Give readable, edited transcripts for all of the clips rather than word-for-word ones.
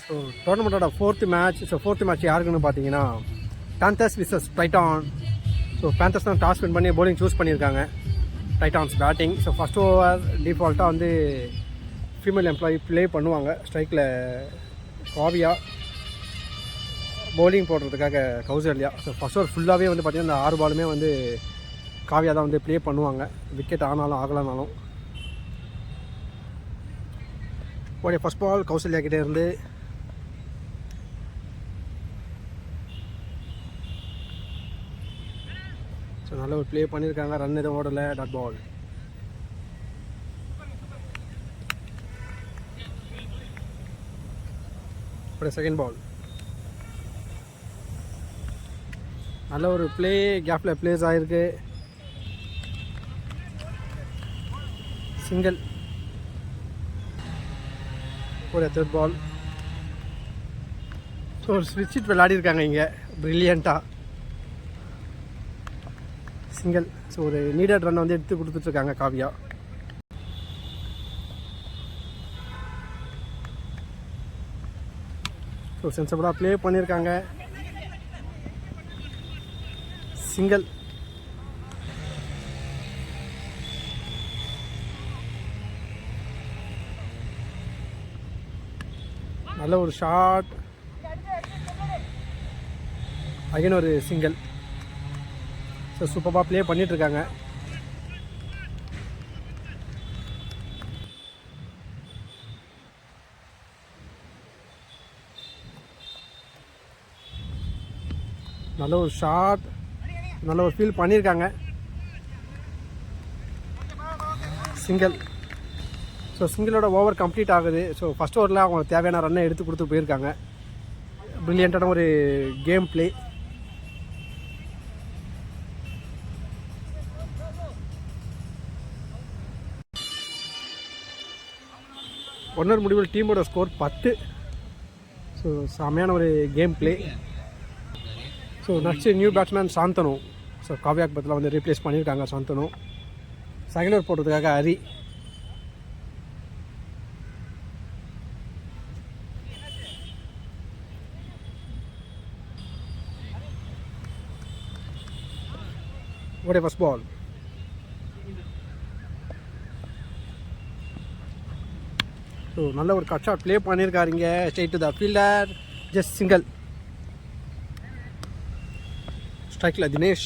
So டோர்னமெண்ட்டோட fourth match யாருக்குன்னு பார்த்தீங்கன்னா panthers versus titan. So panthers தான் டாஸ் வின் பண்ணி bowling சூஸ் பண்ணியிருக்காங்க. Titans batting. So first over டிஃபால்ட்டாக வந்து ஃபீமேல் எம்ப்ளாயி ப்ளே பண்ணுவாங்க. ஸ்ட்ரைக்கில் காவியா, bowling போடுறதுக்காக கௌசல்யா. ஸோ ஃபஸ்ட் ஓவர் ஃபுல்லாகவே வந்து பார்த்திங்கன்னா இந்த 6 பாலுமே வந்து காவியா தான் வந்து ப்ளே பண்ணுவாங்க. விக்கெட் ஆனாலும் ஆகலைனாலும். ஓகே, ஃபஸ்ட் பால் கௌசல்யா கிட்டே இருந்து ஸோ நல்ல ஒரு ப்ளே பண்ணியிருக்காங்க. ரன் எதுவும் ஓடலை. Dot ball. அப்புறம் செகண்ட் பால் நல்ல ஒரு ப்ளே, கேப்பில் ப்ளேஸ் ஆகிருக்கு. சிங்கிள். ஒரு தேர்ட் பால். ஸோ ஒரு ஸ்விட்ச் இட் விளையாடிருக்காங்க இங்கே ப்ரில்லியண்ட்டாக. சிங்கிள். ஸோ ஒரு நீடட் ரன் வந்து எடுத்து கொடுத்துட்ருக்காங்க காவியா. ஸோ சென்சபிளாக ப்ளே பண்ணியிருக்காங்க. சிங்கிள். நல்ல ஒரு ஷாட். அகைன் ஒரு சிங்கிள். ஸோ சூப்பராக ப்ளே பண்ணிகிட்ருக்காங்க. நல்ல ஒரு ஷாட், நல்ல ஒரு ஃபீல் பண்ணியிருக்காங்க. சிங்கிள். ஸோ சிங்கிளோட ஓவர் கம்ப்ளீட் ஆகுது. ஸோ ஃபஸ்ட் ஓவரில் அவங்களுக்கு தேவையான ரன்னை எடுத்து கொடுத்து போயிருக்காங்க. ப்ரில்லியண்ட்டான ஒரு கேம் ப்ளே. ஒன்னர் முடிவில் டீமோட ஸ்கோர் 10. ஸோ செமையான ஒரு game play. So next new batsman Shantanu. So காவியாக்கு பத்தில் வந்து ரீப்ளேஸ் பண்ணியிருக்காங்க சாந்தனு. செகண்ட் ஓவர் போடுறதுக்காக ஹரி. ஓடே ஃபர்ஸ்ட் பால். ஸோ நல்ல ஒரு கட் ஷாட் ப்ளே பண்ணியிருக்காருங்க. Straight to the fielder. Just single. ஸ்ட்ரைக்கில் தினேஷ்.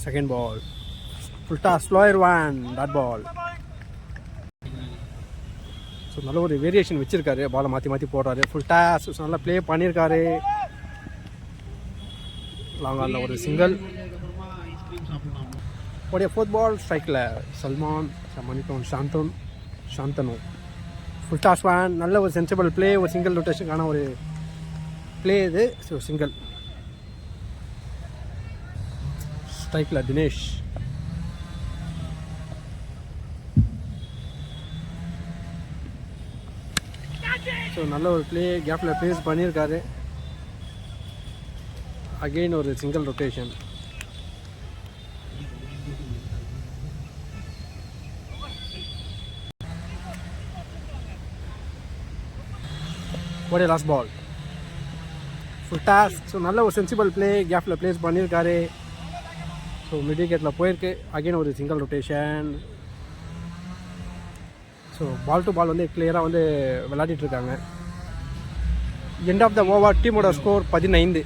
Second ball. ஃபுல்டா slower one. Dot ball. So நல்ல ஒரு வேரியேஷன் வச்சுருக்காரு. பாலை மாற்றி மாற்றி போடுறாரு. ஃபுல்டா நல்லா ப்ளே பண்ணியிருக்காரு. லாங்கான ஒரு சிங்கிள். உடைய ஃபோர்த் பால். ஸ்ட்ரைக்கில் Salman, Manikon, Shantanu. Full toss one. நல்ல ஒரு சென்சிபிள் ப்ளே. ஒரு சிங்கிள் ரொட்டேஷனுக்கான ஒரு ப்ளே இது. So single. ஸ்ட்ரைக்கில் தினேஷ். ஸோ நல்ல ஒரு ப்ளே, கேப்பில் ப்ளேஸ் பண்ணியிருக்காரு. அகெயின் ஒரு சிங்கிள் ரொட்டேஷன். ஒரே last ball. Full toss. So நல்ல ஒரு சென்சிபிள் ப்ளே, கேப்பில் ப்ளேஸ் பண்ணியிருக்காரு. ஸோ மிட் விக்கெட்டில் போயிருக்கு. அகெயின் ஒரு single rotation. So ball to ball வந்து கிளியராக வந்து விளையாடிட்டுருக்காங்க. எண்ட் ஆஃப் த ஓவர் டீமோட score 15.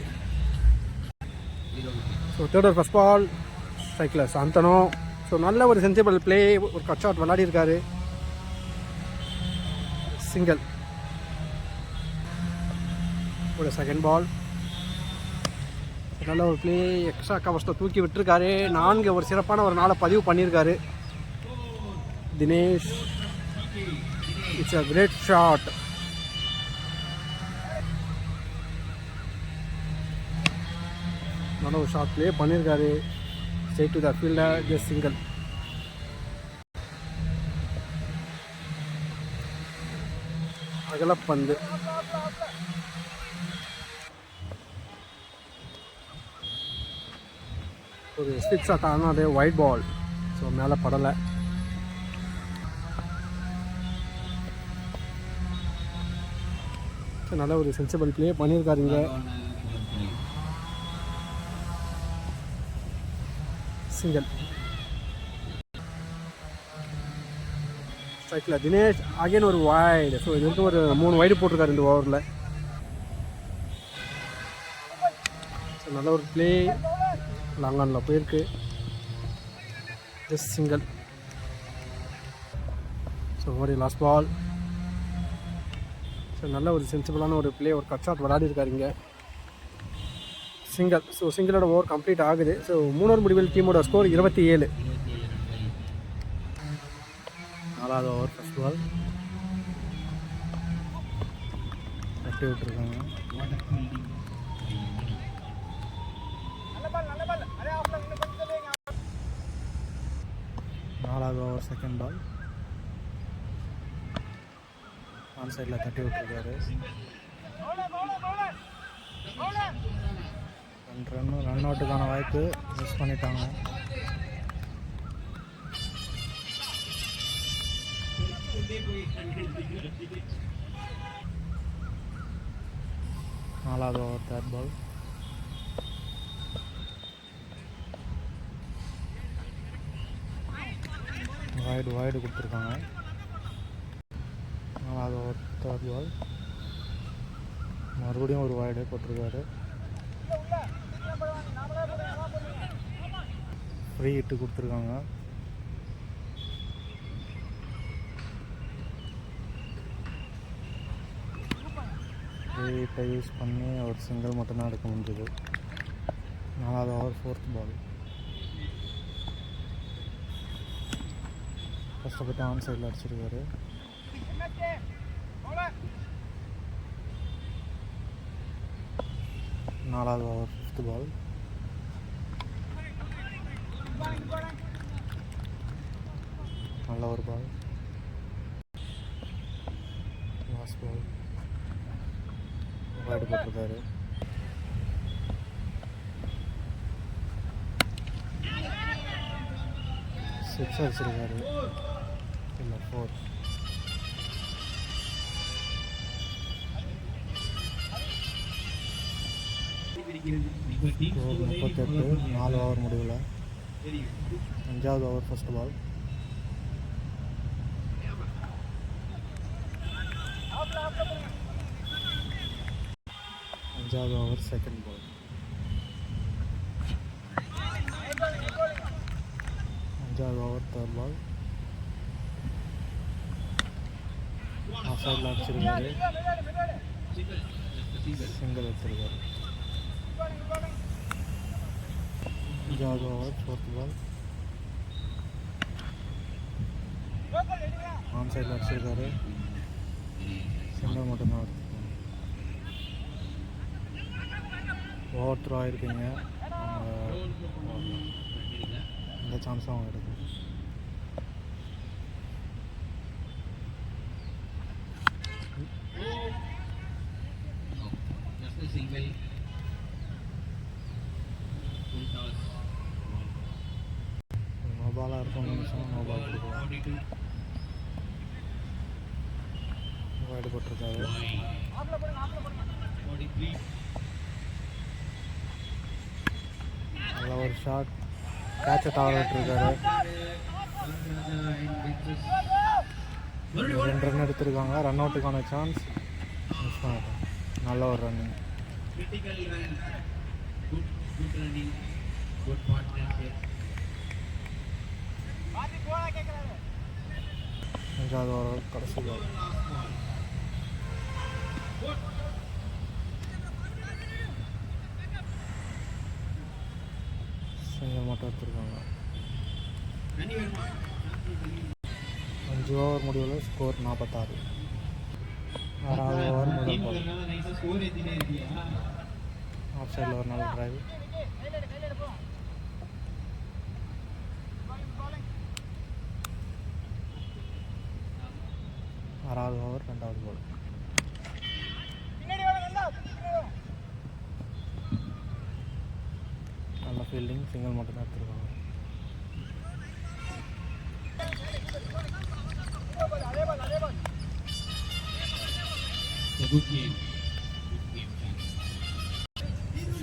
So third over first ball. ஸ்ட்ரைக்கில் சாந்தனு. ஸோ நல்ல ஒரு சென்சிபிள் ப்ளே, ஒரு கட் ஷாட் விளையாடிருக்காரு. சிங்கிள். ஒரு செகண்ட் பால். நல்ல ஒரு ப்ளே, எக்ஸ்ட்ரா கவர்ஸை தூக்கி விட்டுருக்காரு. 4 ஒரு சிறப்பான ஒரு நாளை பதிவு பண்ணியிருக்காரு Dinesh. It's a great shot. நல்ல ஒரு ஷாட் ப்ளே பண்ணியிருக்காரு. Straight to the fielder. Just single. அகலப்பந்து. ஒரு ஸ்டிக் ஷாட் ஆனால் அது ஒயிட் பால். ஸோ மேலே படலை. ஸோ நல்ல ஒரு சென்சிபிள் ப்ளே பண்ணியிருக்காருங்க. சிங்கிள் ஸ்ட்ரைக்கில் தினேஷ் அகைன் ஒரு வைடு. ஸோ இது வரைக்கும் ஒரு 3 வைடு போட்டிருக்காரு இந்த ஓவரில். ஸோ நல்ல ஒரு ப்ளே லாங் ஆனில் போயிருக்கு. Just single. ஸோ ஒரு லாஸ்ட் பால். ஸோ நல்ல ஒரு சென்சிபிளான ஒரு ப்ளே, ஒரு கட் ஷாட் விளையாடி இருக்காருங்க. சிங்கிள். ஸோ சிங்கிளோட ஓவர் கம்ப்ளீட் ஆகுது. ஸோ 3 ஓவர் முடிவில் டீமோட ஸ்கோர் 27. 4வது ஓவர் ஃபர்ஸ்ட் பால் தட்டி விட்டுருக்காங்க. 4வது ஓவர் செகண்ட் பால் ஆன் சைடில் தட்டி விட்டுருக்காரு. 2 ரன் அவுட்டுக்கான வாய்ப்பு மிஸ் பண்ணிட்டாங்க. நாலாவது ஓவர் தேர்ட் பால். வைடு கொடுத்துருக்காங்க. 4வது ஓவர் தேர்ட் பால். மறுபடியும் ஒரு வைடு போட்டிருக்காரு. ஃப்ரீ ஹிட்டு கொடுத்துருக்காங்க. ஃப்ரீ ஹிட்டை யூஸ் பண்ணி ஒரு சிங்கிள் மட்டும்தான் எடுக்க முடிஞ்சது. 4வது ஓவர் ஃபோர்த் பால். கஷ்டப்பட்டு ஆன் சைடில் அடிச்சிருக்காரு. 4வது ஓவர் ஃபிஃப்த் பால். நல்ல ஒரு பால். லாஸ்ட் பால் வைடு போட்டிருக்காரு. சிக்ஸ் அடிச்சிருக்காரு. இல்லை 4. ஸ்கோர் 38. 4 ஓவர் முடிவில் 5வது ஓவர் ஃபர்ஸ்ட் பால். 5வது ஓவர் செகண்ட் பால். 5வது ஓவர் தேர்ட் பால். ஆஃப் சைடில் அடிச்சிருக்காரு. சிங்கிள் வச்சிருக்காரு. 5வது ஓவர் ஃபோர்த் பால். ஆன் சைடில் அடிச்சிருக்காரு. சிங்கிள் மட்டும்தான் எடுத்துருக்காங்க. ஓவர் த்ரோ ஆகிருக்கீங்க. இந்த சான்ஸும் அவங்க எடுக்கும். நோ பாலாக இருக்கும் நிமிஷம் நோ பால் கொடுக்கலாம். வைடு போட்டிருக்காரு. நல்ல ஒரு ஷாட். கேட்சை தவற விட்டுருக்காரு. 2 ரன் எடுத்திருக்காங்க. ரன் அவுட்டுக்கான சான்ஸ் மிஸ் பண்ணிட்டோம். நல்ல ஒரு ரன்னிங். 5வது ஓவர் கடைசி பால். சிங்கிள் மட்டும் எடுத்துருக்காங்க. 5 ஓவர் முடிவில் ஸ்கோர் 46. 6வது ஓவர் முதல் பால். ஆஃப் சைடில் ஒரு நல்ல டிரைவ். 6வது ஓவர் 2வது பால். நல்ல ஃபீல்டிங். சிங்கிள் மட்டும்தான் எடுத்துருக்காங்க. Good game.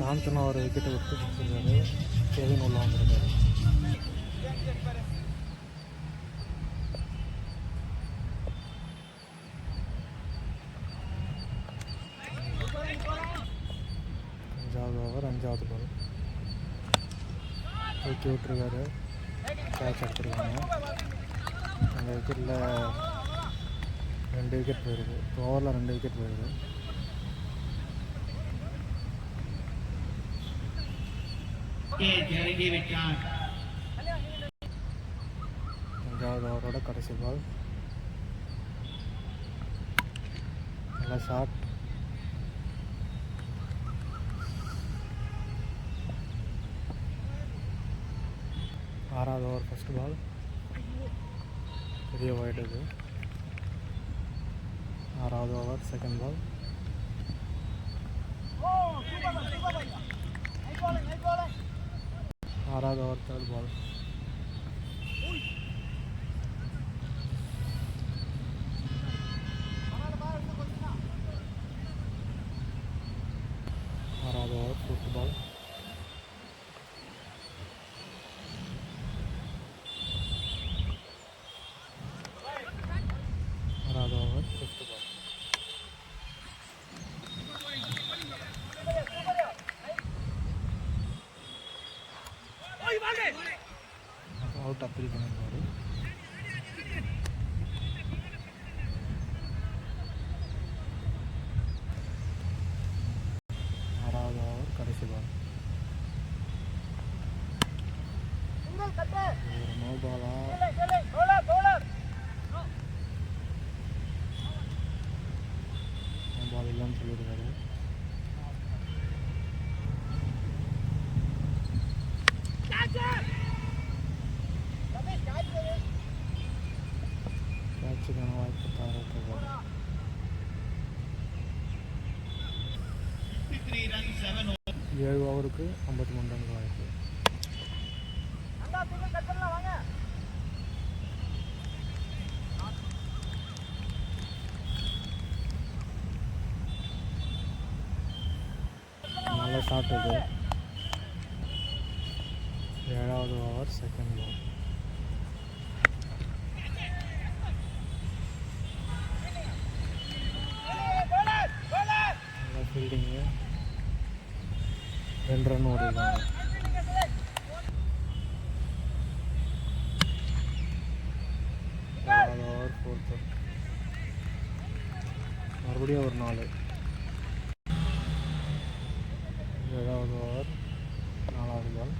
சாந்தனா ஒரு விக்கெட்டை விட்டு கொடுத்துருக்காரு. கேவின் உள்ள வந்துருக்காரு. அஞ்சாவது ஓவர், அஞ்சாவது பால். தூக்கி விட்டுருக்காரு. கேட்ச் எடுத்துருக்காங்க. அந்த விக்கெட்டில் 2 விக்கெட் போயிடுது. ஓவரில் 2 விக்கெட் போயிடுது. அஞ்சாவது ஓவரோட கடைசி பால். நல்லா ஷாட். ஆறாவது ஓவர் ஃபஸ்ட் பால். பெரிய வைடு இது. ஆறாவது ஓவர் செகண்ட் பால். ஆறாவது ஓவர் தேர்ட் பால். ஆறாவது ஓவர் ஃபோர்த் பால். ஆறாவது over fifth ball. Out appeal பண்ணியிருக்காரு. ஆறாவது ஓவர் கடைசி பால். ஒரு நோ பாலா பால் இல்லைன்னு சொல்லியிருக்காரு. கேட்சுக்கான வாய்ப்பு தவறிட்டிருக்காரு. 7 ஓவருக்கு 53 ரன் வாய்ப்பு. நல்ல ஷாட் இது. 7வது ஓவர் செகண்ட் பால். நல்ல ஃபீல்டிங்கு. 2 ரன் ஓடிருக்காங்க. 7வது ஓவர் ஃபோர்த்து. மறுபடியும் ஒரு 4. 7வது ஓவர் 4வது பால்.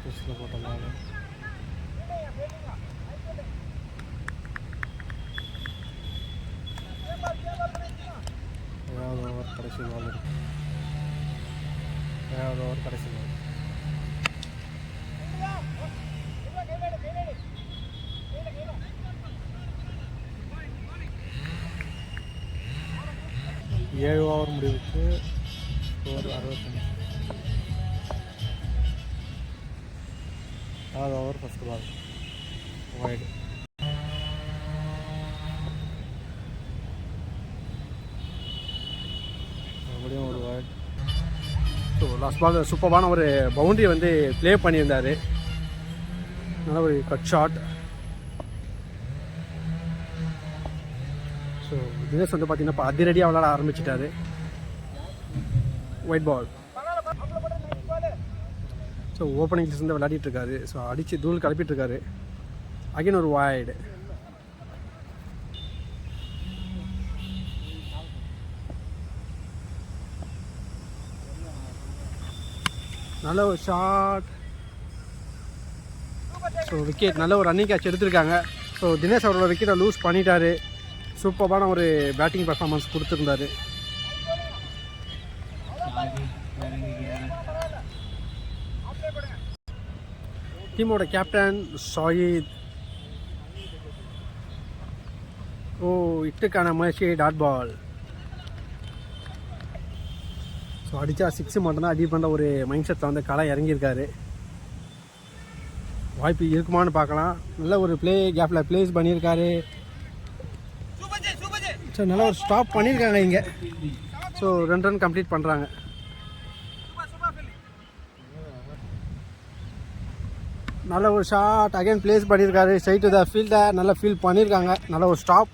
பிச்சில் போட்ட பால். 7வது ஓவர் கடைசி பால் இருக்கு. 7வது ஓவர் கடைசி பால். ஏழு ஓவர் முடிவுக்கு ஸ்கோர் 65. 6வது ஓவர் ஃபஸ்ட் பால் வைடு. மறுபடியும் ஒரு வைட். ஸோ லாஸ்ட் பால் சூப்பரான ஒரு பவுண்டரி வந்து ப்ளே பண்ணியிருந்தார். நல்ல ஒரு கட் ஷாட். ஸோ தினேஷ் வந்து பார்த்தீங்கன்னா இப்போ அதிரடியாக விளாட ஆரம்பிச்சிட்டாரு. White ball. ஸோ ஓப்பனிங்ஸ் வந்து விளையாடிட்டு இருக்காரு. ஸோ அடித்து தூள் கிளப்பிட்டுருக்காரு. அகைன் ஒரு வைடு. நல்ல ஒரு ஷாட். So wicket. நல்ல ஒரு ரன்னிங் கேட்ச் எடுத்திருக்காங்க. ஸோ தினேஷ் அவரோட விக்கெட்டை லூஸ் பண்ணிட்டாரு. சூப்பரான ஒரு பேட்டிங் பர்ஃபார்மன்ஸ் கொடுத்துருந்தாரு. டீமோட கேப்டன் ஷாஹித் ஓ இட்டுக்கான முயற்சி டாட் பால். ஸோ அடித்தா 6 மட்டும்தான் அடி பண்ணுற ஒரு மைண்ட் செட்டில் வந்து களை இறங்கியிருக்காரு. வாய்ப்பு இருக்குமான்னு பார்க்கலாம். நல்ல ஒரு கேப்பில் ப்ளேஸ் பண்ணியிருக்காரு. ஸோ நல்ல ஒரு ஸ்டாப் பண்ணியிருக்காங்க இங்கே. ஸோ 2 ரன் கம்ப்ளீட் பண்ணுறாங்க. நல்ல ஒரு ஷாட் அகைன் ப்ளேஸ் பண்ணியிருக்காரு. ஸ்ட்ரைட் டு த ஃபீல்டை நல்லா ஃபீல் பண்ணியிருக்காங்க. நல்ல ஒரு ஸ்டாப்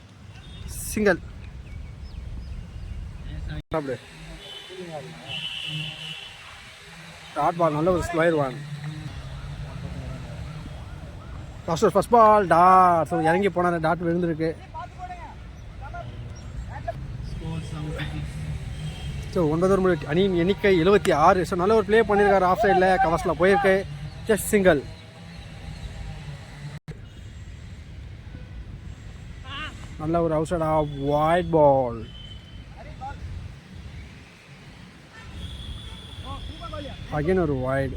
சிங்கிள். டாட் பால் நல்ல ஒரு square one. First ball dot. So இறங்கி போனால் டாட் விழுந்திருக்கு. ஸோ 9 முறை அணியின் எண்ணிக்கை 76. ஸோ நல்ல ஒரு ப்ளே பண்ணியிருக்காரு. ஆஃப் சைடில் கவர்ஸில் போயிருக்கு. Just single. நல்ல ஒரு outside off wide ball. Again ஒரு வைட்.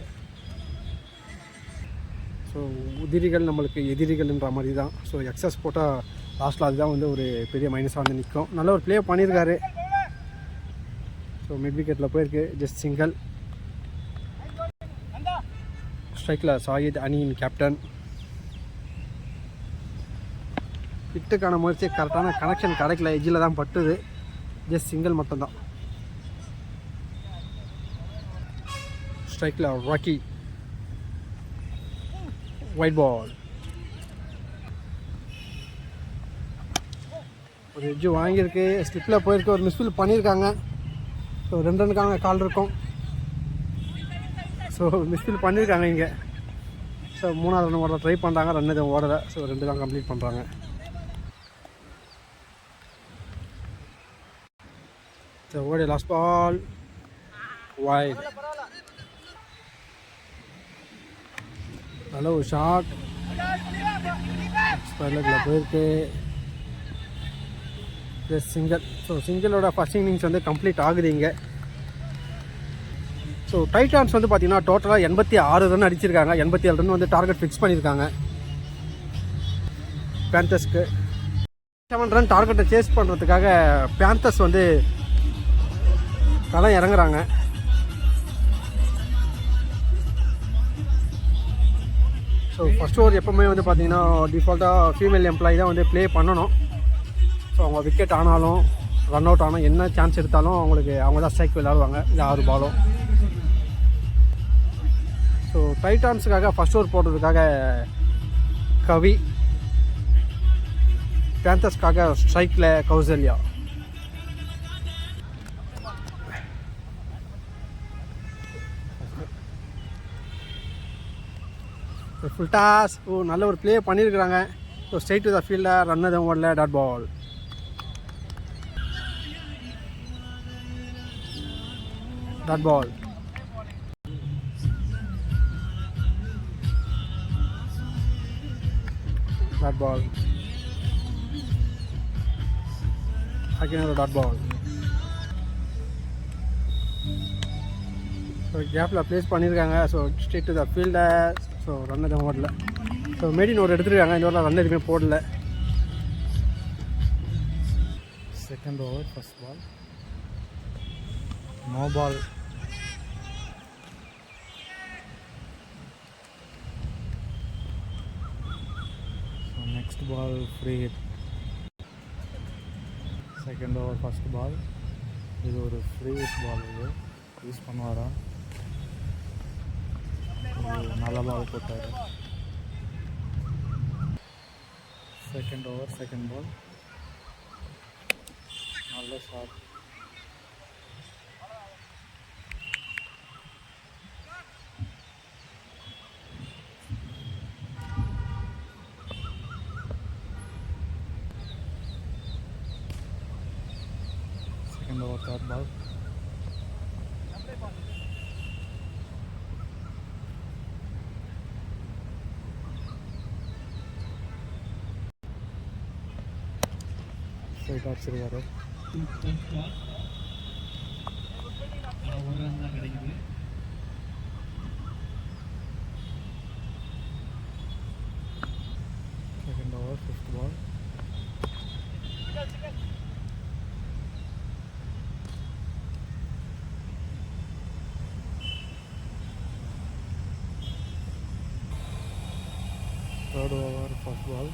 ஸோ உதிரிகள் நம்மளுக்கு எதிரிகள்ன்ற மாதிரி தான். ஸோ எக்ஸஸ் போட்டால் லாஸ்ட்டில் அதுதான் வந்து ஒரு பெரிய மைனஸாக வந்து நிற்கும். நல்ல ஒரு ப்ளே பண்ணியிருக்காரு. ஸோ மிட் விக்கெட்டில் போயிருக்கு. Just single. ஸ்ட்ரைக்கில் சாயித் அணியின் கேப்டன். ஹிட்டுக்கான முயற்சி கரெக்டான கனெக்ஷன் கிடைக்கல. எஜ்ஜில் தான் பட்டுது. ஜஸ்ட் சிங்கிள் மட்டும்தான். ஸ்ட்ரைக்கில் ராக்கி. White ball. ஒரு எஜ்ஜு வாங்கியிருக்கு. ஸ்லிப்பில் போயிருக்கு. ஒரு மிஸ்ஃபீல் பண்ணியிருக்காங்க. ஸோ 2 ரனுக்கான கால் இருக்கும். ஸோ மிஸ்ஃபீல் பண்ணியிருக்காங்க இங்கே. ஸோ 3ஆவது ரன் ஓட ட்ரை பண்ணுறாங்க. ரன் எதுவும் ஓடலை. ஸோ 2 தான் கம்ப்ளீட் பண்ணுறாங்க. ஸோ ஓடி லாஸ்ட் பால் வைட். நல்ல ஒரு ஷாட் ஸ்பெல்லரில் போயிருக்கு. Plus single. ஸோ சிங்கிளோட ஃபர்ஸ்ட் இன்னிங்ஸ் வந்து கம்ப்ளீட் ஆகுது இங்கே. ஸோ டைட்டான்ஸ் வந்து பார்த்திங்கன்னா டோட்டலாக 86 ரன் அடிச்சிருக்காங்க. 87 ரன் வந்து டார்கெட் ஃபிக்ஸ் பண்ணியிருக்காங்க பேந்தர்ஸ்க்கு. 7 ரன் டார்கெட்டை சேஸ் பண்ணுறதுக்காக பேந்தர்ஸ் வந்து களம் இறங்குறாங்க. ஸோ ஃபஸ்ட் ஓவர் எப்போவுமே வந்து பார்த்திங்கன்னா டிஃபால்ட்டாக ஃபீமேல் எம்ப்ளாயி தான் வந்து ப்ளே பண்ணணும். ஸோ அவங்க விக்கெட் ஆனாலும் ரன் அவுட் ஆனாலும் என்ன சான்ஸ் எடுத்தாலும் அவங்க தான் ஸ்ட்ரைக் விளையாடுவாங்க. இந்த 6 பாலும். ஸோ டைட்டான்ஸுக்காக ஃபஸ்ட் ஓவர் போடுறதுக்காக கவி. பேந்தர்ஸ்க்காக ஸ்ட்ரைக்கில் கௌசல்யா. Full toss. ஓ நல்ல ஒரு ப்ளே பண்ணியிருக்கிறாங்க. So straight to the fielder. Run எதுவும் ஓடல. Dot ball. Dot ball. Dot ball. Again ஒரு டாட் பால். ஸோ கேப்பில் ப்ளேஸ் பண்ணியிருக்காங்க. So straight to the fielder. So run எதுவும் ஓடல. ஸோ மெடின் ஒரு எடுத்துருக்காங்க. இந்த ஓவரில் ரன் எதுவுமே போடல. Second over first ball no ball. So next ball free hit. Second over first ball. இது ஒரு ஃப்ரீ ஹிட் பால். இது யூஸ் பண்ணுவாரா? நல்ல பால் போட்டார். Second over second ball. நல்ல shot. Second over third ball. Straight அடிச்சிருக்காரு. Second over fifth ball. Third over first ball.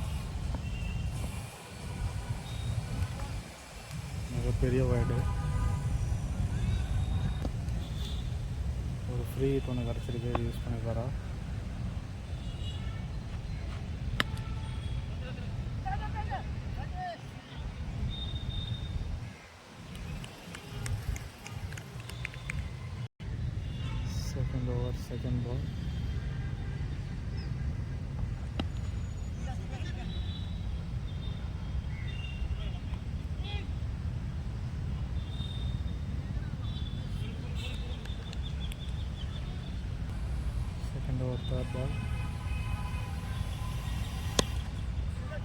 மிகப்பெரிய wide. ஒரு ஃப்ரீ ஹிட் ஒன்று கிடச்சிருக்கு, யூஸ் பண்ணிப்பாரா? Second over second ball. Second over third ball.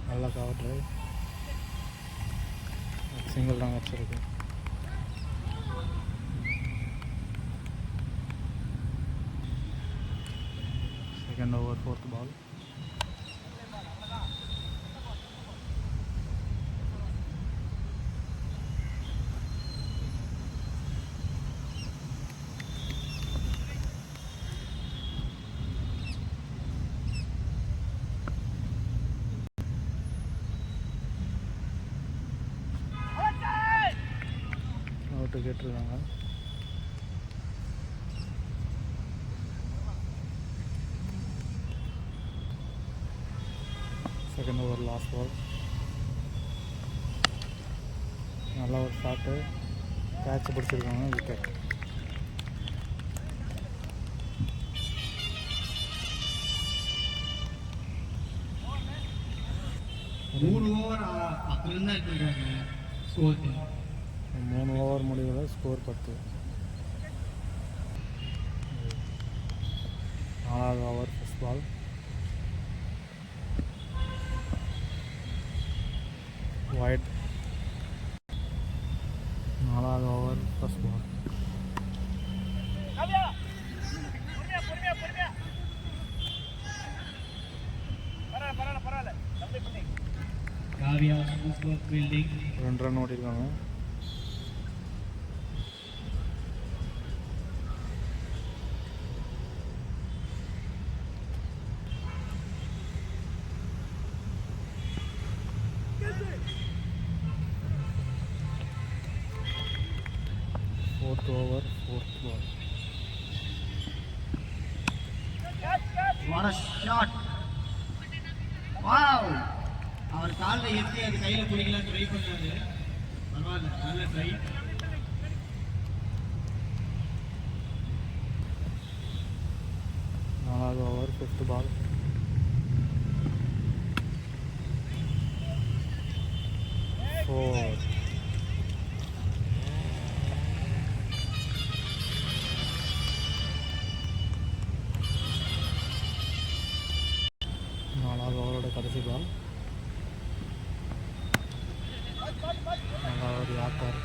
நல்லா cover drive, single தான் கிடச்சிருக்கு. Second over fourth ball. Out கேட்டிருக்காங்க. Second over last ball. நல்லா ஒரு ஷாட்டு, கேட்ச் பிடிச்சிருக்காங்க, விக்கெட். மூணு ஓவர் முடிவில் ஸ்கோர் 10. 4வது ஓவர் ஃபர்ஸ்ட் பால். வைட். 4வது over first ball. Kavya super fielding. 2 run ஓடிருக்காங்க. Fourth over fourth ball. What a shot. Wow, அவர் காலில் எத்தி அது கையில் பிடிக்கலான்னு ட்ரை பண்ணாரு. பரவாயில்ல, நல்ல ட்ரை. நாலாவது ஓவர் ஃபிஃப்த் பால். ஃபோர். நாலாவது ஓவரோட கடைசி பால். நல்லா ஒரு யாக்கர்.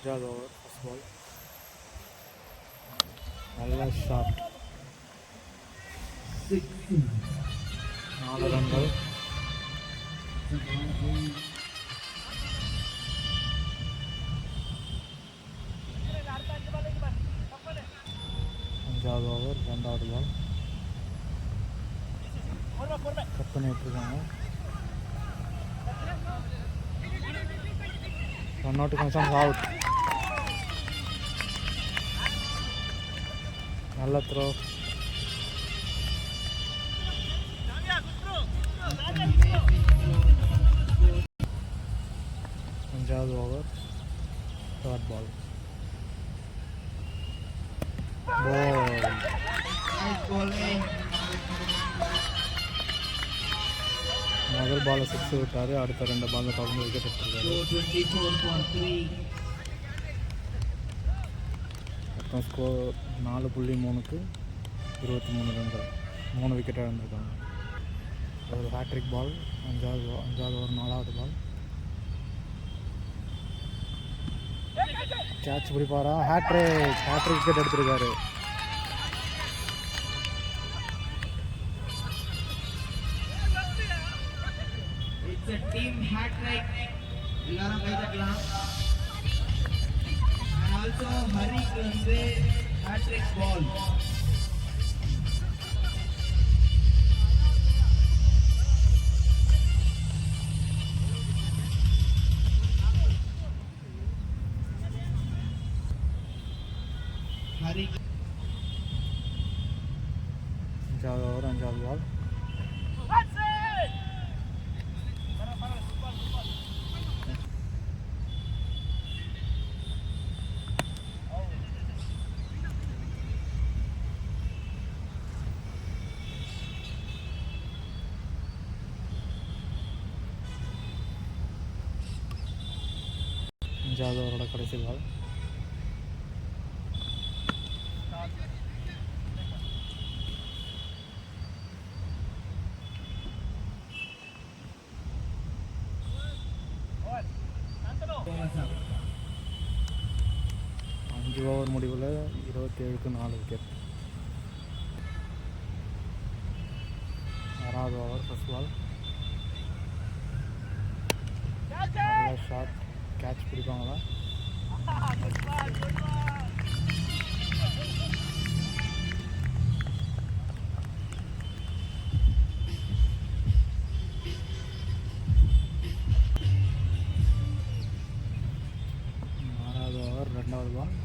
அஞ்சாவது ஓவர் ஃபர்ஸ்ட் பால். நல்ல ஷாட். 4 ரன்கள். அஞ்சாவது ஓவர் 2வது பால். கட் பண்ணி விட்டுருக்காங்க. Run out concerns out. நல்ல த்ரோ. அஞ்சாவது ஓவர் தேர்ட் பால். முதல் பாலை 6 விட்டார். அடுத்த 2 பாலில் தொடர்ந்து விக்கெட் எடுத்துருக்காரு. மொத்தம் ஸ்கோர் 4.3க்கு 23 ரன்கள். 3 விக்கெட்டாக இருந்திருக்காங்க. ஒரு ஹேட்ரிக் பால், அஞ்சாவது ஒரு 4வது பால். கேட்ச் பிடிப்பாரா? ஹேட்ரிக் விக்கெட் எடுத்திருக்காரு. It's a team hat trick. எல்லாரும் கை தட்டலாம். And also ஹரிக்கு வந்து hat trick ball. ஹரி 5வது ஓவர் 5வது பால். அஞ்சாவது ஓவரோட கடைசி பால். அஞ்சு ஓவர் முடிவில் 27க்கு 4 விக்கெட். 6வது over first ball. Shot, catch பிடிப்பாங்களா? ஓவர் 2வது பால்.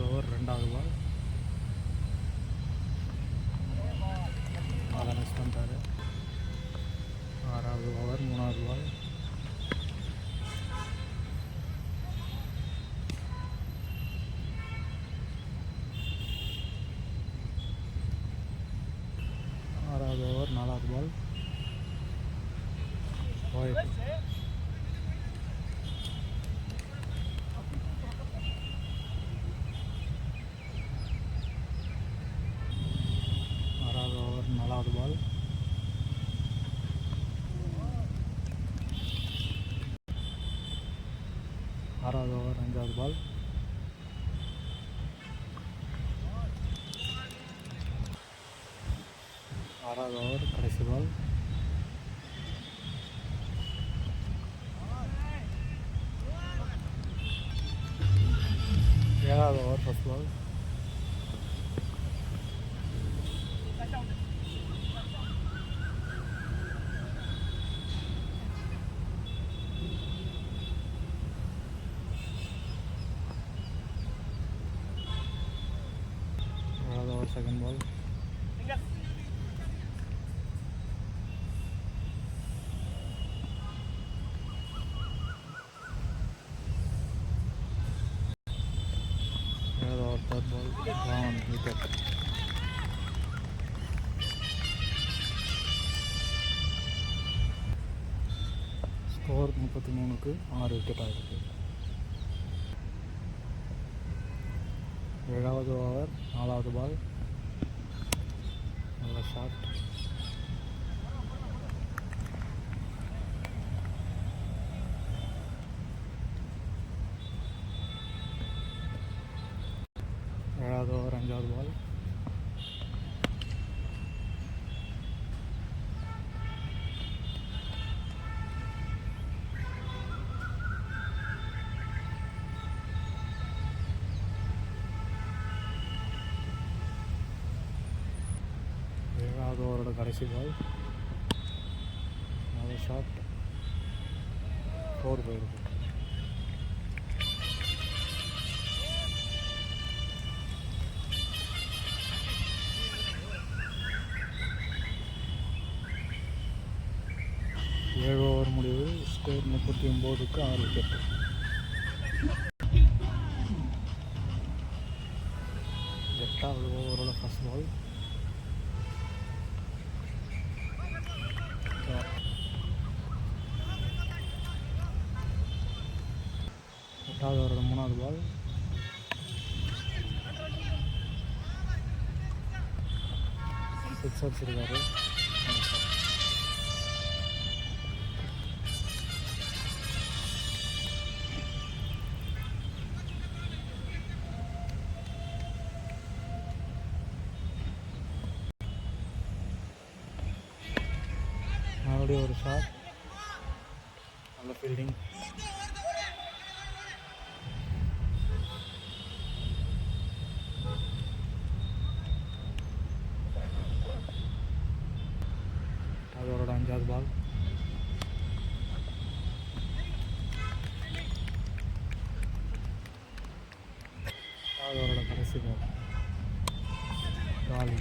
ஓவர் 2வது பால். அதை மிஸ் பண்ணிட்டாரு. 6வது ஓவர் 3வது பால். ஓவர் 4வது பால். போயிட்டு 6வது ஓவர் 4வது பால். ஆறாவது ஓவர் 5வது பால். ஆறாவது ஓவர் கடைசி பால். 7வது over first ball. Second ball. Third ball wicket. Score 33க்கு 6 விக்கெட் ஆகிருக்கு. 7வது ஓவர் 4வது பால். நல்ல ஷாட். ஏழாவது ஓவர் 5வது பால். ஏழாவது ஓவரோட கடைசி பால். நல்ல ஷாட். 4 போயிருக்கு. ஏழு ஓவர் முடிவு. ஸ்கோர் 39க்கு 6 விக்கெட். 8வது ஓவரோட ஃபர்ஸ்ட் பால். எட்டாவது ஓவரோட 3வது பால். சிக்ஸ் அடிச்சிருக்காரு. மறுபடியும் ஒரு ஷாட். நல்ல ஃபீல்டிங். அதோட 5வது பால். அதோட கடைசி பால். காலி.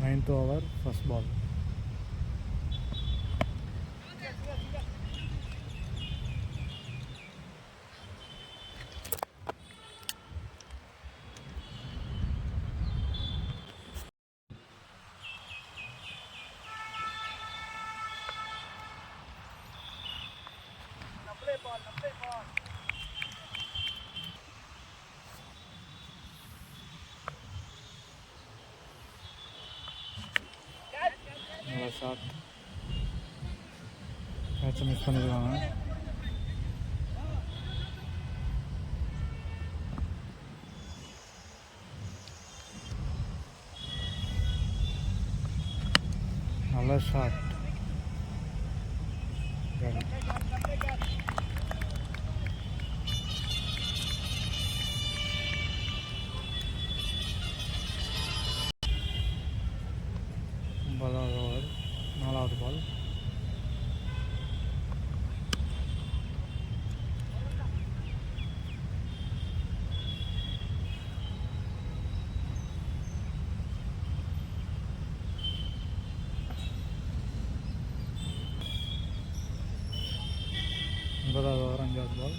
ninth over, first ball. நல்ல ஷாட். மேட்சை மிஸ் பண்ணிடுவாங்க. நல்ல ஷாட். ஓவர், 4வது பால். ஒன்பதாவது ஓவர், 5வது பால்.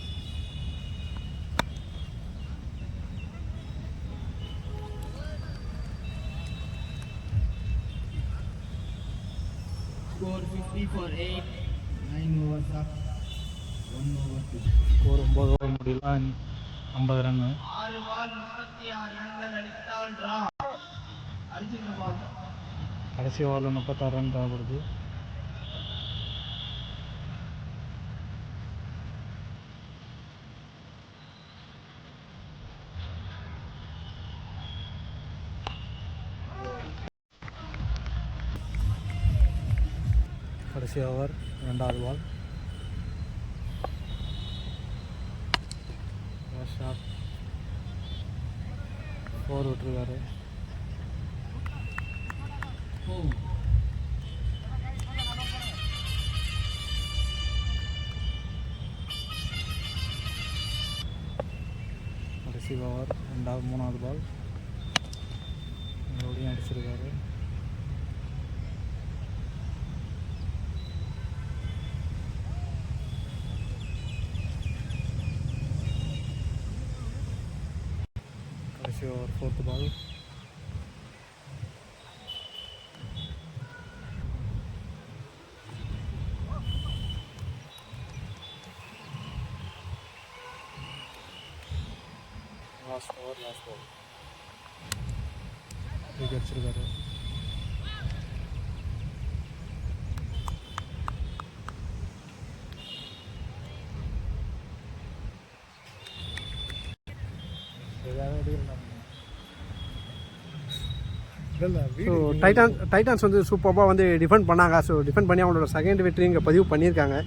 Score 50 for 8, 9 overs up, 1 over 2. Score 9 over முடியல, 50 ரன். 6 பால் 36 ரன்கள் அடித்தால் டிரா. அடிச்சுங்க பால். கடைசி ஓவரில் 36 ரன் தேவைப்படுது. கடைசி ஓவர், 2வது பால். ஷாட். 4 விட்டுருக்காரு. கடைசி ஓவர், 3வது பால். மறுபடியும் அடிச்சிருக்காரு. கடைசி over, 4th ball. Last over, last ball. Wicket அடிச்சிருக்காரு. ஸோ டைட்டான்ஸ் வந்து சூப்பராக வந்து டிஃபெண்ட் பண்ணாங்க. ஸோ டிஃபெண்ட் பண்ணி அவங்களோட செகண்ட் வெற்றி இங்கே பதிவு பண்ணியிருக்காங்க.